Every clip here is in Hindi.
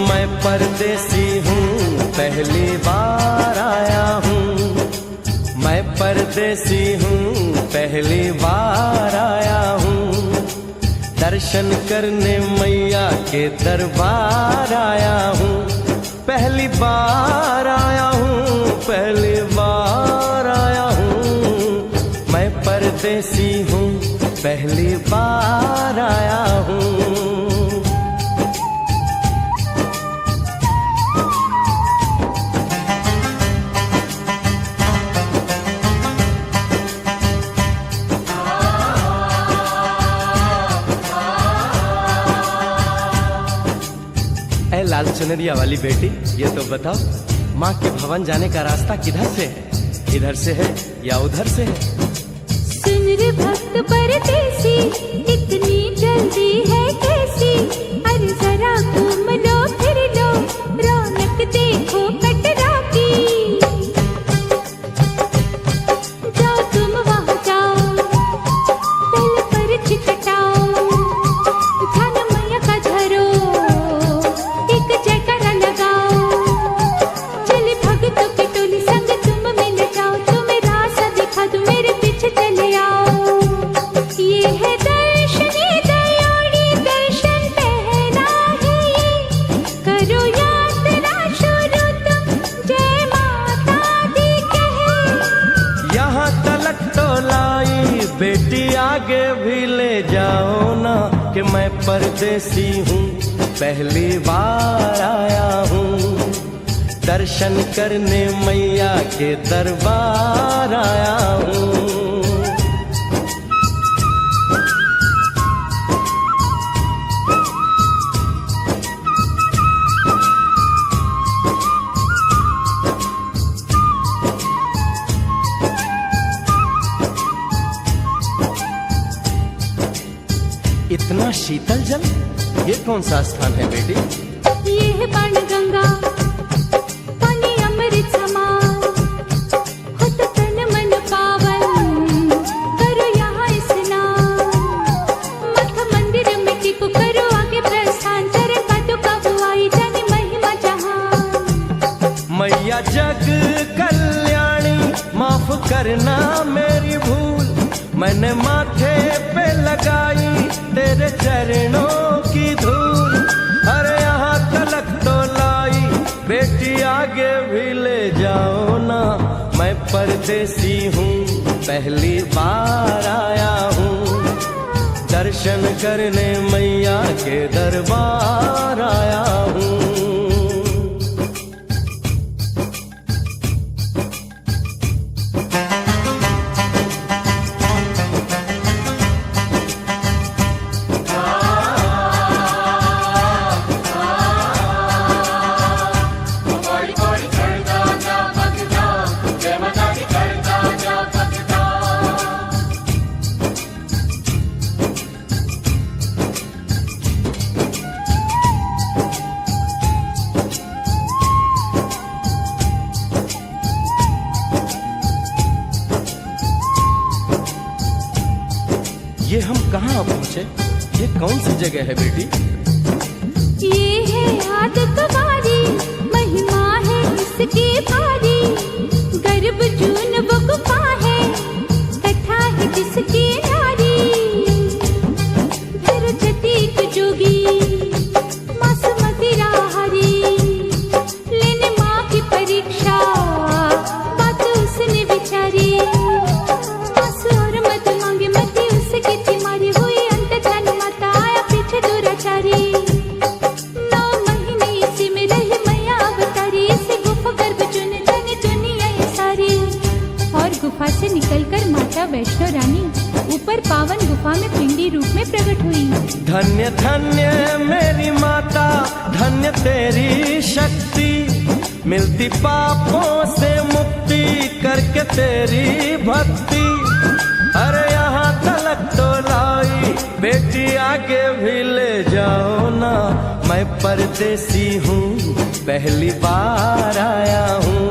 मैं परदेसी हूँ, पहली बार आया हूँ। मैं परदेसी हूँ, पहली बार आया हूँ। दर्शन करने मैया के दरबार आया हूँ। पहली बार आया हूँ, पहली बार आया हूँ। मैं परदेसी हूँ, पहली बार आया हूँ। लाल चुनरिया वाली बेटी, ये तो बताओ, माँ के भवन जाने का रास्ता किधर से है? इधर से है या उधर से है? सुन रे भक्त परदेसी, इतनी जल्दी है कैसी? अरे जरा घूम लो फिर लो, रौनक देखो कटरा की। जाओ तुम वहाँ जाओ, पहले पर्ची कटाओ, ध्यान मैया का धरो, जयकारा लगाओ। चले भक्तों की टोली संग तुम मिल जाओ, तुम्हें रास्ता दिखा दूं, मेरे पीछे चले आओ। ये है दर्शनी दयाड़ी, दर्शन पहला है ये, करो यात्रा शुरू तुम, जय माता दी कहे। यहाँ तलक तो लाई बेटी, आगे भी ले जाओ ना, कि मैं परदेसी हूँ, पहली बार आया हूँ। दर्शन करने मैया के दरबार आया हूँ। इतना शीतल जल, ये कौन सा स्थान है बेटी? ये है बाण गंगा, पानी अमृत समान, होता तन मन पावन, करो यहाँ स्नान। मठ मंदिर में टिको, करो आगे प्रस्थान, चरण पादुका बुआई, जाने महिमा जहान। मैया जग कल्याणी, माफ करना मेरी भूल, मैंने माथे पे लगाई तेरे चरणों की धूल। अरे यहाँ तलक तो लाई बेटी, आगे भी ले जाओ ना, मैं परदेसी हूँ, पहली बार आया हूँ। दर्शन करने मैया के दरबार आया हूँ। ये हम कहाँ पहुँचे? ये कौन सी जगह है बेटी? ये है आदत तुम्हारी, महिमा है इसकी भारी, गर्भ जून वो गुफा है, कथा है जिसकी नारी। धरो जतीक जोगी, मासूमती राहरी, लेने माँ की परीक्षा, बात उसने विचारी। गुफा से निकलकर माता वैष्णो रानी ऊपर पावन गुफा में पिंडी रूप में प्रकट हुई। धन्य धन्य मेरी माता, धन्य तेरी शक्ति, मिलती पापों से मुक्ति करके तेरी भक्ति। अरे यहाँ तलक तो लाई बेटी, आगे भी ले जाओ ना, मैं परदेसी हूँ, पहली बार आया हूँ।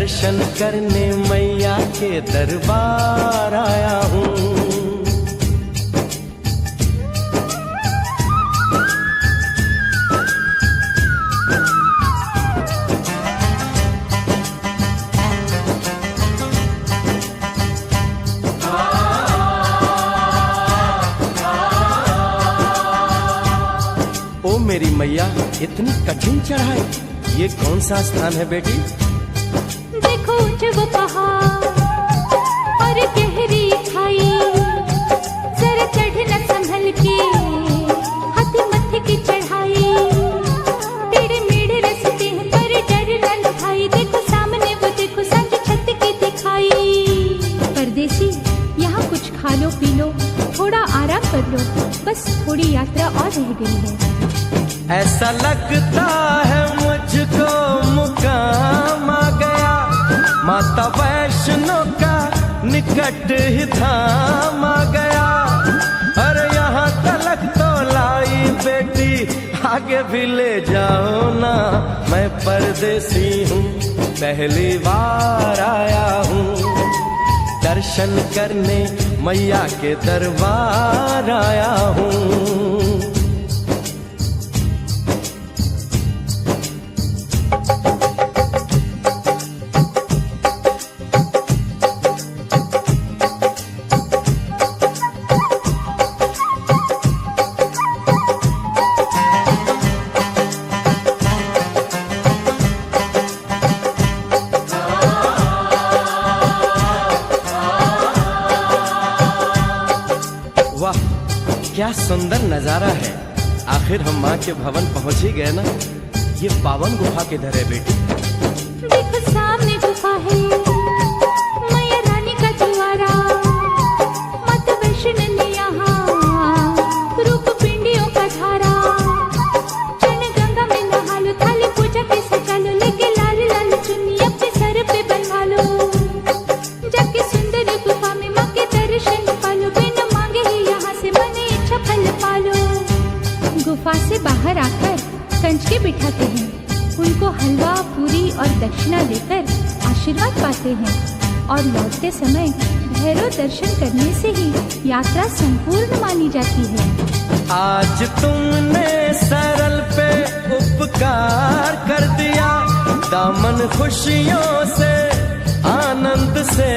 दर्शन करने मैया के दरबार आया हूँ। ओ मेरी मैया, इतनी कठिन चढ़ाई, ये कौन सा स्थान है बेटी? देखो ऊंचे वो पहाड़ और गहरी खाई, जरा चढ़ना संभल के, हाथी मत्थे की चढ़ाई, टेढ़े मेढ़े रास्ते हैं पर डर न लो भाई, देखो सामने वो देखो सांझ छत की दिखाई। परदेसी यहाँ कुछ खा लो पी लो, थोड़ा आराम कर लो, बस थोड़ी यात्रा और रह गई है। ऐसा लगता है मुझको मुकाम आ गया, माता वैष्णो का निकट ही धाम आ गया। अरे यहाँ तलक तो लाई बेटी, आगे भी ले जाओ ना, मैं परदेसी हूँ, पहली बार आया हूँ। दर्शन करने मैया के दरबार आया हूँ। वाह, क्या सुंदर नजारा है। आखिर हम माँ के भवन पहुंच ही गए ना। ये पावन गुफा किधर है बेटी? देखो सामने गुफा है, मैया रानी का द्वारा, माता वैष्णो ने यहाँ रूप पिंडियों का धारा। चरण गंगा में नहा लो, थाली पूजा के सजा लो, लेके लाल लाल चुन्नी अपने सर पे बनवा लो, जाके सुंदर गुफा में माँ के दर्शन पालो, बिना मांगे ही यहाँ से मन इच्छा फल पालो। गुफा से बाहर आकर कंचके बिठाते हैं, उनको हलवा पूरी और दक्षिणा देकर आशीर्वाद पाते हैं, और लौटते समय भैरव दर्शन करने से ही यात्रा संपूर्ण मानी जाती है। आज तुमने सरल पे उपकार कर दिया, दामन खुशियों से आनंद से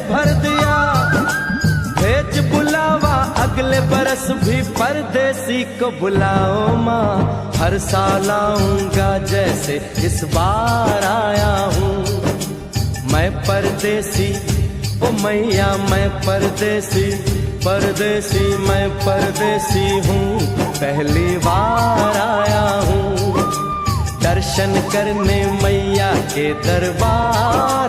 भर दिया। भेज बुलावा अगले बरस भी परदेसी को बुलाओ माँ, हर साल आऊंगा जैसे इस बार आया हूँ। मैं परदेसी, ओ मैया मैं परदेसी, परदेसी मैं परदेसी हूँ, पहली बार आया हूँ। दर्शन करने मैया के दरबार